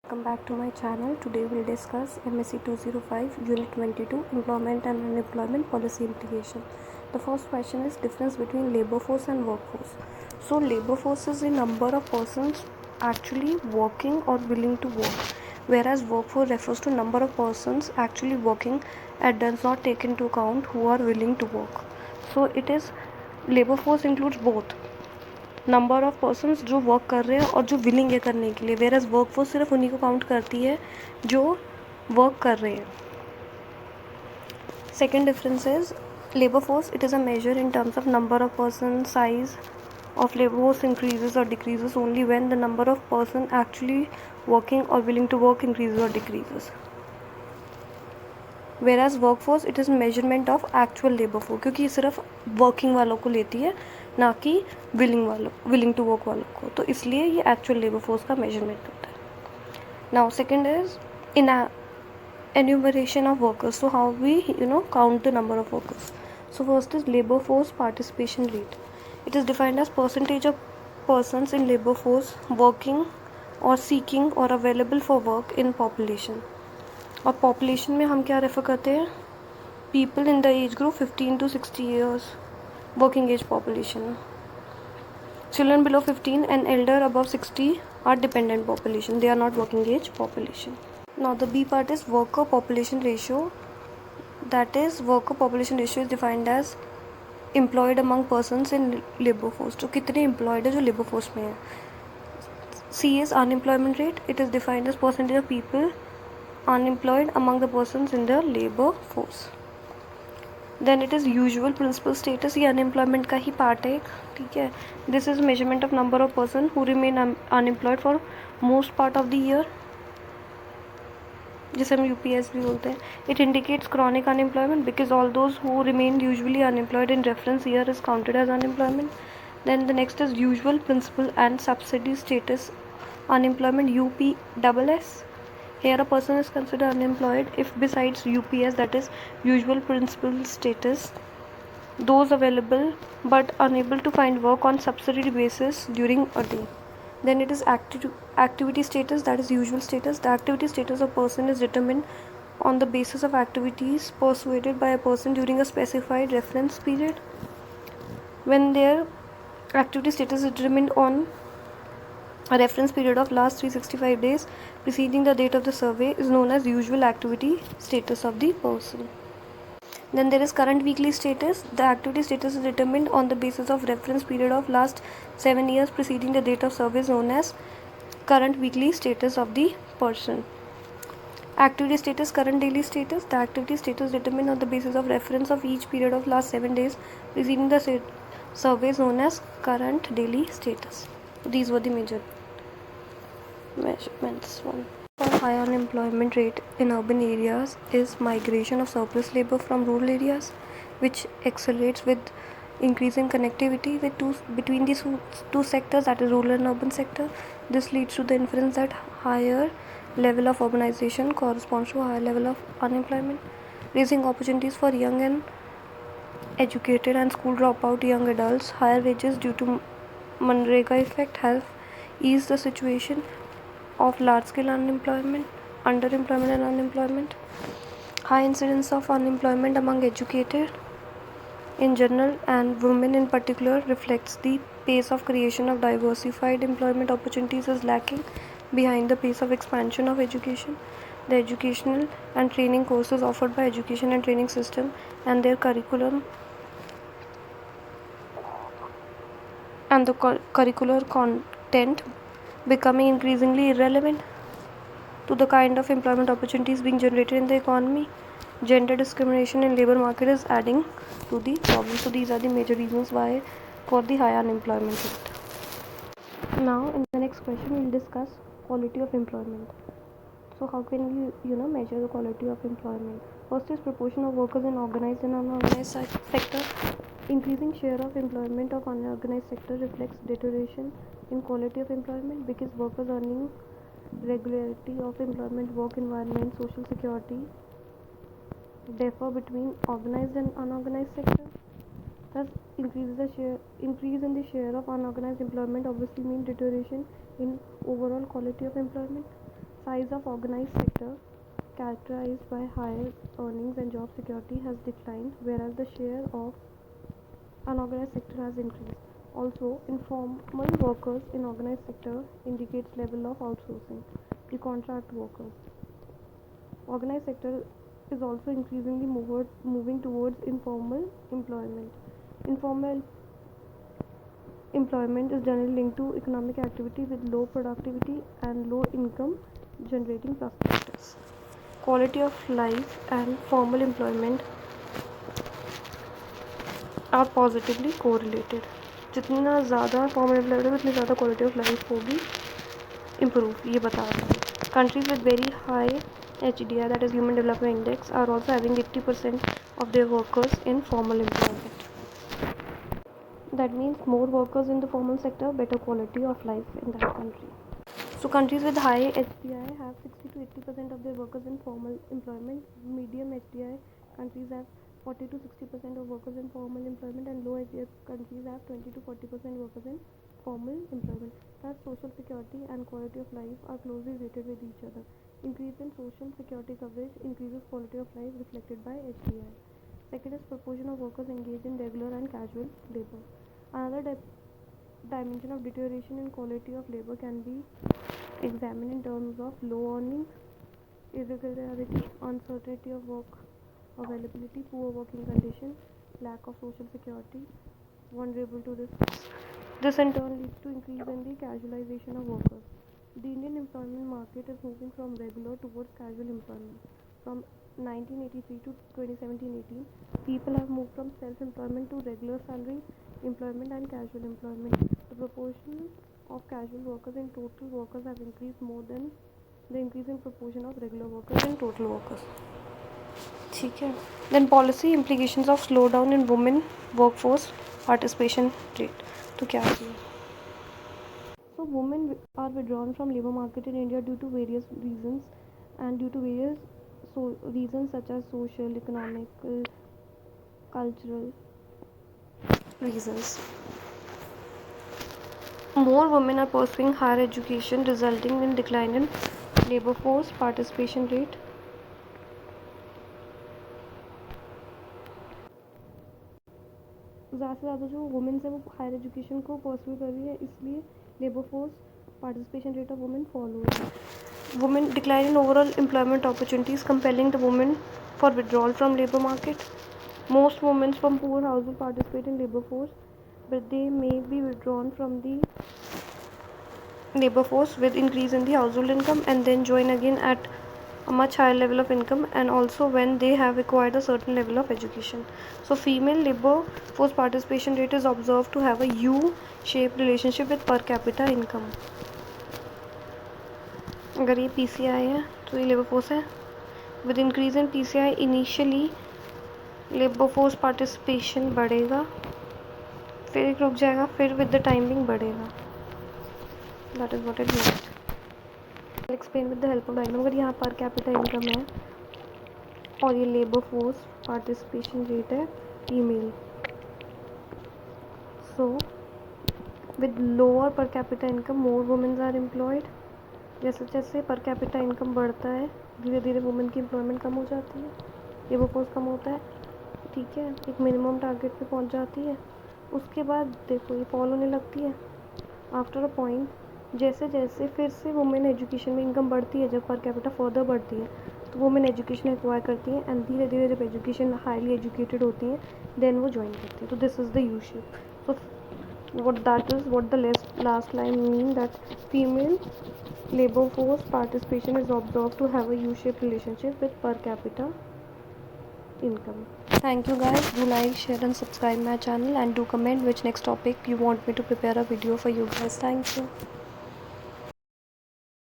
Welcome back to my channel. Today we'll discuss MSc 205 Unit 22 Employment and Unemployment Policy Implication. The first question is difference between labor force and workforce. So labor force is the number of persons actually working or willing to work, whereas workforce refers to number of persons actually working and does not take into account who are willing to work. So it is labor force includes both number of persons जो work कर रहे हैं और जो willing है करने के लिए, वेयर एज वर्क फोर्स सिर्फ उन्हीं को काउंट करती है जो वर्क कर रहे हैं. Second difference is labour force it is a major in terms of number of person. Size of labor force increases or decreases only when the number of person actually working or willing to work increases or decreases. Whereas workforce it is measurement of actual labor force, क्योंकि ये सिर्फ working वालों को लेती है, ना कि willing to work वालों को, तो इसलिए ये एक्चुअल लेबर फोर्स का मेजरमेंट होता है. Now second is in enumeration of workers. So how we count the number of workers. So first is labor force participation rate. It is defined as percentage of persons in labor force working or seeking or available for work in population. और population में हम क्या refer करते हैं? People in the age group 15 to 60 years, working age population. Children below 15 and elder above 60 are dependent population. They are not working age population. Now the B part is worker population ratio. That is worker population ratio is defined as employed among persons in labor force. तो कितने employed है जो labor force में है. C is unemployment rate. It is defined as percentage of people unemployed among the persons in the labor force. Then it is usual principal status. ये unemployment का ही part है, ठीक है. This is measurement of number of person who remain unemployed for most part of the year, जिसे हम UPS भी बोलते हैं. It indicates chronic unemployment because all those who remain usually unemployed in reference year is counted as unemployment. Then the next is usual principal and subsidy status unemployment UPSS. Here a person is considered unemployed if besides UPS, that is usual principal status, those available but unable to find work on subsidy basis during a day. Then it is activity status, that is usual status. The activity status of person is determined on the basis of activities persuaded by a person during a specified reference period. When their activity status is determined on a reference period of last 365 days preceding the date of the survey is known as usual activity status of the person. Then there is current weekly status. The activity status is determined on the basis of reference period of last 7 years preceding the date of survey is known as current weekly status of the person. Activity status, current daily status. The activity status determined on the basis of reference of each period of last 7 days preceding the survey is known as current daily status. These were the major measurements. One high unemployment rate in urban areas is migration of surplus labor from rural areas, which accelerates with increasing connectivity between these two sectors, that is rural and urban sector. This leads to the inference that higher level of urbanization corresponds to a higher level of unemployment, raising opportunities for young and educated and school dropout young adults. Higher wages due to Manrega effect have eased the situation of large-scale unemployment, underemployment and unemployment. High incidence of unemployment among educated in general and women in particular reflects the pace of creation of diversified employment opportunities is lacking behind the pace of expansion of education. The educational and training courses offered by education and training system and their curriculum and the curricular content becoming increasingly irrelevant to the kind of employment opportunities being generated in the economy. Gender discrimination in labor market is adding to the problem. So these are the major reasons why for the high unemployment rate. Now in the next question we will discuss quality of employment. So how can we measure the quality of employment? First is proportion of workers in organized and unorganized sector. Increasing share of employment of unorganized sector reflects deterioration in quality of employment because workers earning regularity of employment, work environment, social security differ between organized and unorganized sector. Thus, increase in the share of unorganized employment obviously means deterioration in overall quality of employment. size of organized sector, characterized by higher earnings and job security, has declined, whereas the share of unorganized sector has increased. Also, informal workers in organized sector indicates level of outsourcing. The contract workers. Organized sector is also increasingly moving towards informal employment. Informal employment is generally linked to economic activity with low productivity and low income generating prospects. Quality of life and formal employment are positively correlated. जितना ज़्यादा formal employed होगा उतनी ज़्यादा quality of life होगी improve, ये बता रहा है. Countries with very high HDI, that is Human Development Index, are also having 80% of their workers in formal employment. That means more workers in the formal sector, better quality of life in that country. So countries with high HDI have 60 to 80% of their workers in formal employment. Medium HDI countries have 40 to 60% of workers in formal employment, and low HDI countries have 20 to 40% workers in formal employment. Thus, social security and quality of life are closely related with each other. Increase in social security coverage increases quality of life reflected by HDI. Second is proportion of workers engaged in regular and casual labor. Another dimension of deterioration in quality of labor can be examined in terms of low earnings, irregularity, uncertainty of work availability, poor working conditions, lack of social security, vulnerable to risks. This in turn leads to increase in the casualization of workers. The Indian employment market is moving from regular towards casual employment. From 1983 to 2017-18, people have moved from self-employment to regular salary employment and casual employment. The proportion of casual workers in total workers have increased more than the increase in proportion of regular workers in total workers. ठीक है. Then policy implications of slowdown in women workforce participation rate. तो क्या है? So women are withdrawn from labor market in India due to various reasons, and due to various reasons such as social, economic, cultural reasons. More women are pursuing higher education, resulting in decline in labor force participation rate. ज़्यादा से ज़्यादा जो women's है वो higher education को pursue कर रही है, इसलिए labour force participation rate of women fall हो रही है. Women decline in overall employment opportunities compelling the women for withdrawal from labour market. Most women from poor house participate in labour force, but they may be withdrawn from the labor force with increase in the household income and then join again at a much higher level of income, and also when they have acquired a certain level of education. So female labor force participation rate is observed to have a U-shaped relationship with per capita income. अगर ये PCI है तो ये labour force है. With increase in PCI initially labour force participation बढ़ेगा, फिर रुक जाएगा, फिर विद द टाइमिंग बढ़ेगा. That is what it means. I'll explain with the help of diagram. अगर यहाँ पर कैपिटा इनकम है और ये लेबर फोर्स पार्टिसिपेशन रेट है female, so with lower per capita income more womens are employed. जैसे जैसे पर कैपिटा इनकम बढ़ता है धीरे धीरे वुमेन की एम्प्लॉयमेंट कम हो जाती है, लेबर फोर्स कम होता है. ठीक है, एक मिनिमम टारगेट पे पहुंच जाती है. उसके बाद देखो ये फॉल होने लगती है. आफ्टर अ पॉइंट जैसे जैसे फिर से वुमेन एजुकेशन में इनकम बढ़ती है, जब पर कैपिटा फर्दर बढ़ती है तो वुमेन एजुकेशन एक्वायर करती हैं, एंड धीरे धीरे जब एजुकेशन हाईली एजुकेटेड होती हैं देन वो ज्वाइन करती है. तो this is the U shape. So what the last line mean, that female labor force participation is observed to have a U-shaped relationship with per capita income. Thank you guys. Do like, share and subscribe my channel, and do comment which next topic you want me to prepare a video for you guys. Thank you.